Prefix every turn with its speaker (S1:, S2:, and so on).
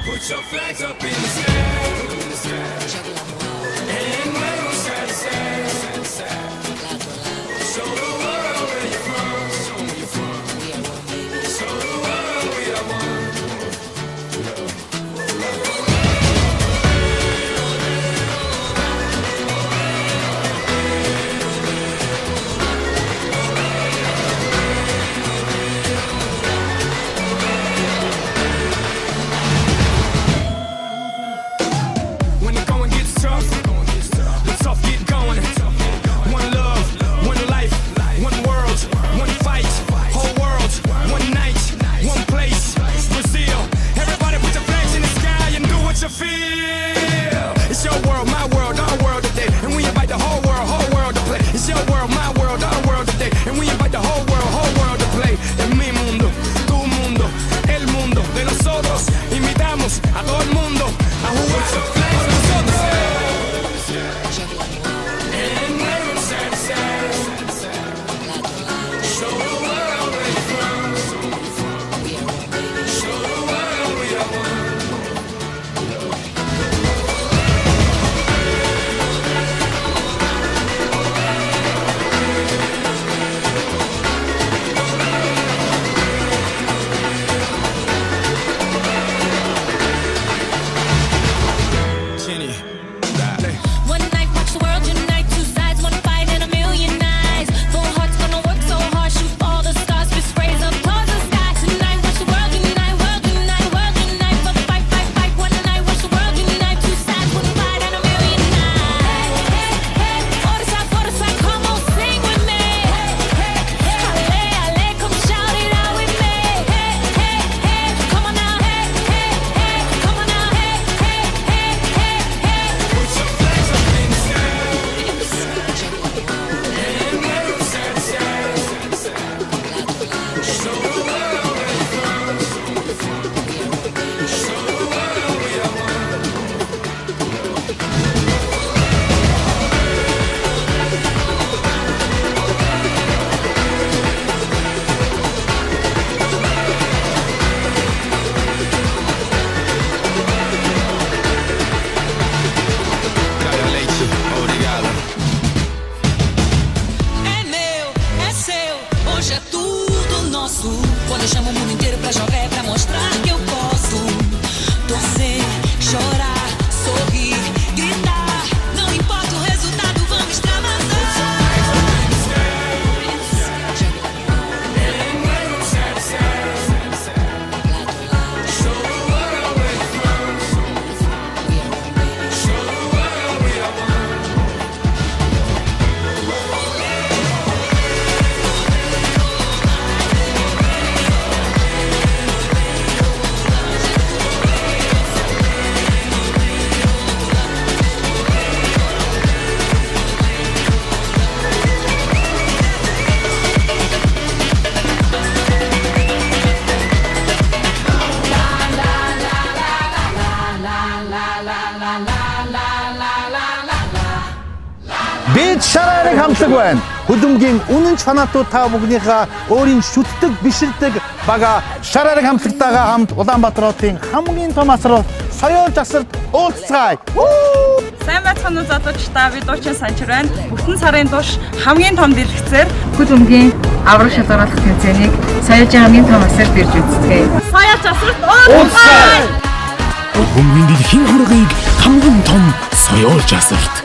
S1: Put your flags up in the sky. And wave side to side. Show the world where you're from. Show me you're from. Show the world we are one. When the going gets tough, the tough get going. One love, one life, one world, one fight. Whole world, one night, one place. Brazil, everybody put your flags in the sky and do what you feel. It's your world, my world, our world today, and we invite the whole world to play. It's your world, my world, our world today, and we invite the whole world to play. Es mi mundo, tu mundo, el mundo de nosotros. Invitamos a todo el mundo a jugar su flag con nosotros. And wave side to side. Show the world where you're from. Show the world we are one. Jenny, dale.
S2: One night, watch the world unite. Two sides, one fight, and a million eyes. Full hearts gonna work so hard, shoot all the stars, fist raise up towards the sky. Tonight, watch the world unite, world unite, world unite. For the fight, fight, fight. One night, watch the world unite. Two sides, one fight, and a million eyes. Order side, come on, sing with me. Halle, halle, come shout it out with me. Come on now, come on now,
S1: Put your flags up in the sky. And wave side to side. Show the world where you're from. Show the world we are one. Cara Leite, obrigado.
S2: É meu, é seu, hoje é tudo nosso. Quando eu chamo o mundo inteiro pra jogar é pra mostrar que eu posso. Torcer, chorar, sorrir, gritar. Não importa o resultado, vamos extravasar.
S1: And wave side to side. Show the world where you're from. Show the world we are one.
S3: Бид шараарыг хамтлаг байна. Хөдөлмөрийн үнэн чанарт та бүгнийхээ өөрийн шүтдэг, биширдэг бага шараарыг хамтлагтайгаа хамт Улаанбаатар хотын хамгийн том асар соёл засалт уулзцай.
S4: Сайн байцгаана уу залуучдаа, би дуучин Санчир байна. Бүтэн сарын турш хамгийн том дэлгэцээр
S5: Хөдөлмөрийн аврах шалгаруулах тэмцээнийг соёлын хамгийн том асар дэрж үздэг.
S4: соёл засалт уулзцай.
S6: Хөдөлмөрийн дэлхийн хургийг хамгийн том соёл жасалт